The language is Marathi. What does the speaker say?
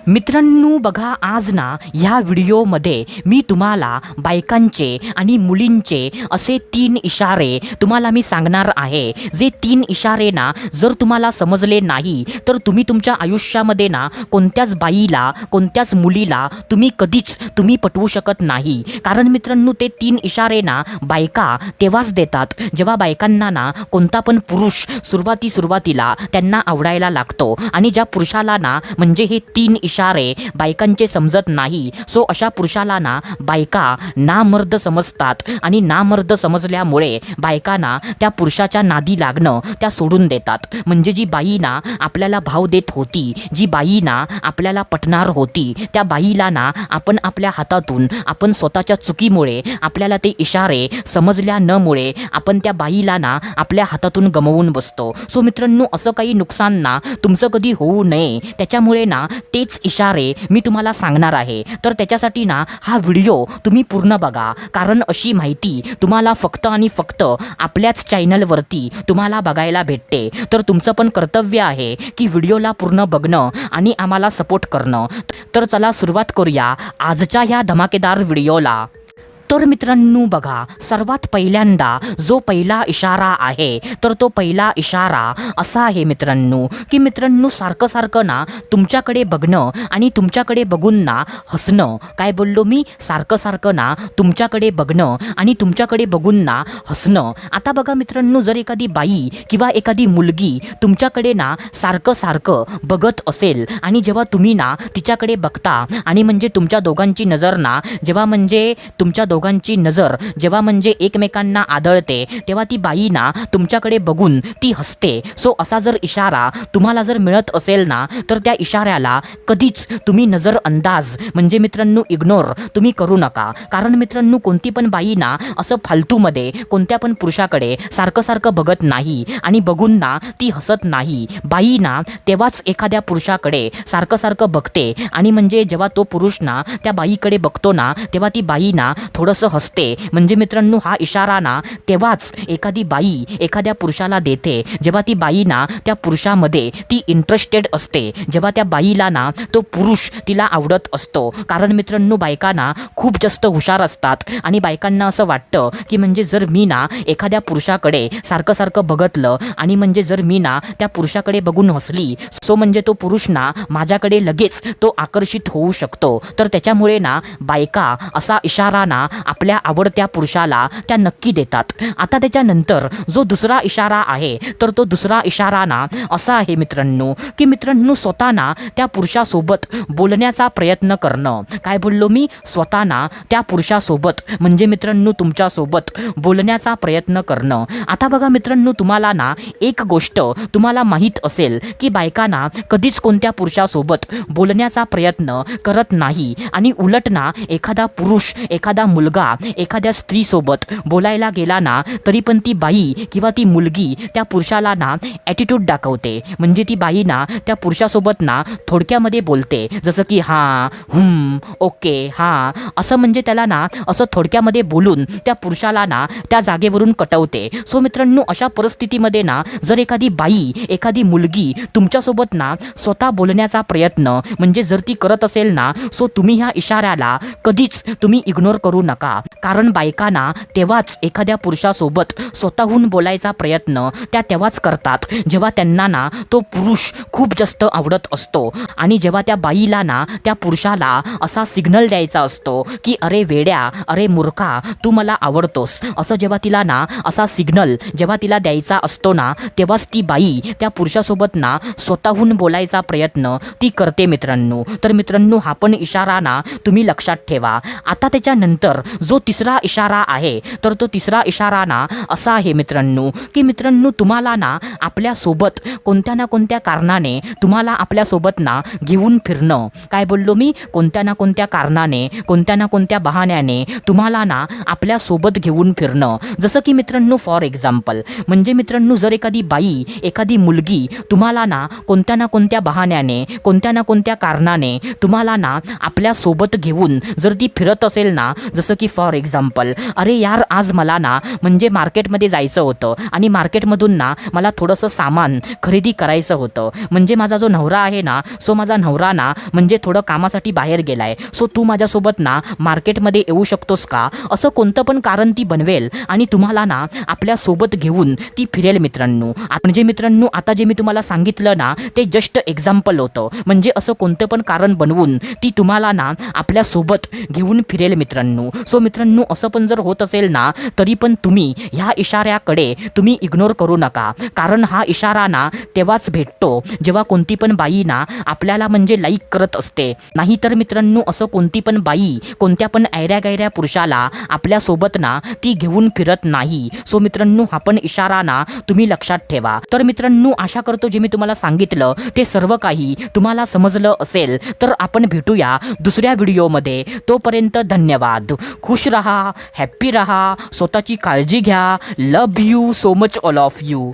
मित्रांनो बघा, आज ना ह्या व्हिडिओमध्ये मी तुम्हाला बायकांचे आणि मुलींचे असे 3 इशारे तुम्हाला मी सांगणार आहे. जे 3 इशारे ना जर तुम्हाला समजले नाही तर तुम्ही तुमच्या आयुष्यामध्ये ना कोणत्याच बाईला, कोणत्याच मुलीला तुम्ही पटवू शकत नाही. कारण मित्रांनो ते 3 इशारे ना बायका तेव्हाच देतात जेव्हा बायकांना ना कोणता पण पुरुष सुरुवातीला त्यांना आवडायला लागतो. आणि ज्या पुरुषाला ना म्हणजे हे 3 इशारे बायकांचे समजत नाही, सो अशा पुरुषाला ना बायका नामर्द समजतात. आणि नामर्द समजल्यामुळे बायकांना त्या पुरुषाच्या नादी लागणं त्या सोडून देतात. म्हणजे जी बाई ना आपल्याला भाव देत होती, जी बाई ना आपल्याला पटणार होती, त्या बाईला ना आपण आपल्या हातातून, आपण स्वतःच्या चुकीमुळे आपल्याला ते इशारे समजल्या नमुळे आपण त्या बाईला ना आपल्या हातातून गमावून बसतो. सो मित्रांनो, असं काही नुकसान ना तुमचं कधी होऊ नये त्याच्यामुळे ना तेच इशारे मी तुम्हाला सांगणार आहे. तर त्याच्यासाठी ना हा व्हिडिओ तुम्ही पूर्ण बघा, कारण अशी माहिती तुम्हाला फक्त आणि फक्त आपल्याच चॅनलवरती तुम्हाला बघायला भेटते. तर तुमचं पण कर्तव्य आहे की व्हिडिओला पूर्ण बघणं आणि आम्हाला सपोर्ट करणं. तर चला सुरुवात करूया आजच्या ह्या धमाकेदार व्हिडिओला. तर मित्रांनो बघा, सर्वात पहिल्यांदा जो पहिला इशारा आहे तर तो पहिला इशारा असा आहे मित्रांनो की मित्रांनो सारखं ना तुमच्याकडे बघणं आणि तुमच्याकडे बघून ना हसणं. काय बोललो मी? सारखं ना तुमच्याकडे बघणं आणि तुमच्याकडे बघून ना हसणं. आता बघा मित्रांनो, जर एखादी बाई किंवा एखादी मुलगी तुमच्याकडे ना सारखं बघत असेल आणि जेव्हा तुम्ही ना तिच्याकडे बघता आणि म्हणजे तुमच्या दोघांची नजर ना जेव्हा म्हणजे एकमेकांना आदळते तेव्हा ती बाई ना तुमच्याकडे बघून ती हसते. सो असा जर इशारा तुम्हाला जर मिळत असेल ना तर त्या इशाऱ्याला कधीच तुम्ही नजरअंदाज म्हणजे मित्रांनो इग्नोर तुम्ही करू नका. कारण मित्रांनो कोणती पण बाई ना असं फालतूमध्ये कोणत्या पण पुरुषाकडे सारखं बघत नाही आणि बघून ना ती हसत नाही. बाई ना तेव्हाच एखाद्या पुरुषाकडे सारखं बघते आणि म्हणजे जेव्हा तो पुरुष ना त्या बाईकडे बघतो ना तेव्हा ती बाई ना थोडंसं हसते. म्हणजे मित्रांनो हा इशारा ना तेव्हाच एखादी बाई एखाद्या पुरुषाला देते जेव्हा ती बाई ना त्या पुरुषामध्ये ती इंटरेस्टेड असते, जेव्हा त्या बाईला ना तो पुरुष तिला आवडत असतो. कारण मित्रांनो बायकांना खूप जास्त हुशार असतात आणि बायकांना असं वाटतं की म्हणजे जर मी ना एखाद्या पुरुषाकडे सारखं बघतलं आणि म्हणजे जर मी ना त्या पुरुषाकडे बघून हसली सो म्हणजे तो पुरुष ना माझ्याकडे लगेच तो आकर्षित होऊ शकतो. तर त्याच्यामुळे ना बायका असा इशारा ना आपल्या आवडत्या पुरुषाला त्या नक्की देतात. आता त्याच्यानंतर जो दुसरा इशारा आहे तर तो दुसरा इशारा ना असा आहे मित्रांनो की मित्रांनो स्वतः ना त्या पुरुषासोबत बोलण्याचा प्रयत्न करणं. काय बोललो मी? स्वतः ना त्या पुरुषासोबत म्हणजे मित्रांनो तुमच्यासोबत बोलण्याचा प्रयत्न करणं. आता बघा मित्रांनो, तुम्हाला ना एक गोष्ट तुम्हाला माहीत असेल की बायकांना कधीच कोणत्या पुरुषासोबत बोलण्याचा प्रयत्न करत नाही आणि उलट ना एखादा पुरुष, एखादा मुलगा एखाद्या स्त्रीसोबत बोलायला गेला ना तरी पण ती बाई किंवा ती मुलगी त्या पुरुषाला ना ॲटिट्यूड दाखवते. म्हणजे ती बाई ना त्या पुरुषासोबत ना थोडक्यामध्ये बोलते, जसं की हां, ओके, हां, असं म्हणजे त्याला ना असं थोडक्यामध्ये बोलून त्या पुरुषाला ना त्या जागेवरून कटवते. सो मित्रांनो अशा परिस्थितीमध्ये ना जर एखादी बाई, एखादी मुलगी तुमच्यासोबत ना स्वतः बोलण्याचा प्रयत्न म्हणजे जर ती करत असेल ना सो तुम्ही ह्या इशाऱ्याला कधीच तुम्ही इग्नोर करू नका. कारण बायकांना तेव्हाच एखाद्या पुरुषासोबत स्वतःहून बोलायचा प्रयत्न त्या तेव्हाच करतात जेव्हा त्यांना ना तो पुरुष खूप जास्त आवडत असतो आणि जेव्हा त्या बाईला ना त्या पुरुषाला असा सिग्नल द्यायचा असतो की अरे वेड्या, अरे मूर्खा, तू मला आवडतोस, असं जेव्हा तिला ना असा सिग्नल जेव्हा तिला द्यायचा असतो ना तेव्हाच ती बाई त्या पुरुषासोबत ना स्वतःहून बोलायचा प्रयत्न ती करते मित्रांनो. तर मित्रांनो हा पण इशारा ना तुम्ही लक्षात ठेवा. आता त्याच्यानंतर जो तिसरा इशारा आहे तर तो तिसरा इशारा ना असा आहे मित्रांनो की मित्रांनो तुम्हाला ना आपल्यासोबत कोणत्या ना कोणत्या कारणाने तुम्हाला आपल्यासोबत ना घेऊन फिरणं. काय बोललो मी? कोणत्या ना कोणत्या कारणाने, कोणत्या ना कोणत्या बहाण्याने तुम्हाला ना आपल्यासोबत घेऊन फिरणं. जसं की मित्रांनो फॉर एक्झाम्पल म्हणजे मित्रांनो जर एखादी बाई, एखादी मुलगी तुम्हाला ना कोणत्या बहाण्याने, कोणत्या ना कोणत्या कारणाने तुम्हाला ना आपल्यासोबत घेऊन जर ती फिरत असेल ना, जसं जसं की फॉर एक्झाम्पल, अरे यार आज मला ना म्हणजे मार्केटमध्ये जायचं होतं आणि मार्केटमधून ना मला थोडंसं सामान खरेदी करायचं होतं, म्हणजे माझा जो नवरा आहे ना, सो माझा नवरा ना म्हणजे थोडं कामासाठी बाहेर गेलाय, सो तू माझ्यासोबत ना मार्केटमध्ये येऊ शकतोस का, असं कोणतं पण कारण ती बनवेल आणि तुम्हाला ना आपल्यासोबत घेऊन ती फिरेल मित्रांनो. म्हणजे मित्रांनो, आता जे मी तुम्हाला सांगितलं ना ते जस्ट एक्झाम्पल होतं, म्हणजे असं कोणतं पण कारण बनवून ती तुम्हाला ना आपल्यासोबत घेऊन फिरेल मित्रांनो. सो मित्रांनो, असं पण जर होत असेल ना तरी पण तुम्ही ह्या इशाऱ्याकडे तुम्ही इग्नोर करू नका, कारण हा इशारा ना तेव्हाच भेटतो जेव्हा कोणती पण बाई ना आपल्याला म्हणजे लाईक करत असते. नाहीतर मित्रांनो, असं कोणती पण बाई कोणत्या पण ऐऱ्या गैऱ्या पुरुषाला आपल्यासोबत ना ती घेऊन फिरत नाही. सो मित्रांनो, हा पण इशारा ना तुम्ही लक्षात ठेवा. तर मित्रांनो, आशा करतो जे मी तुम्हाला सांगितलं ते सर्व काही तुम्हाला समजलं असेल. तर आपण भेटूया दुसऱ्या व्हिडिओमध्ये. तोपर्यंत धन्यवाद. खुश रहा, हॅप्पी रहा, स्वतःची काळजी घ्या. Love you so much all of you.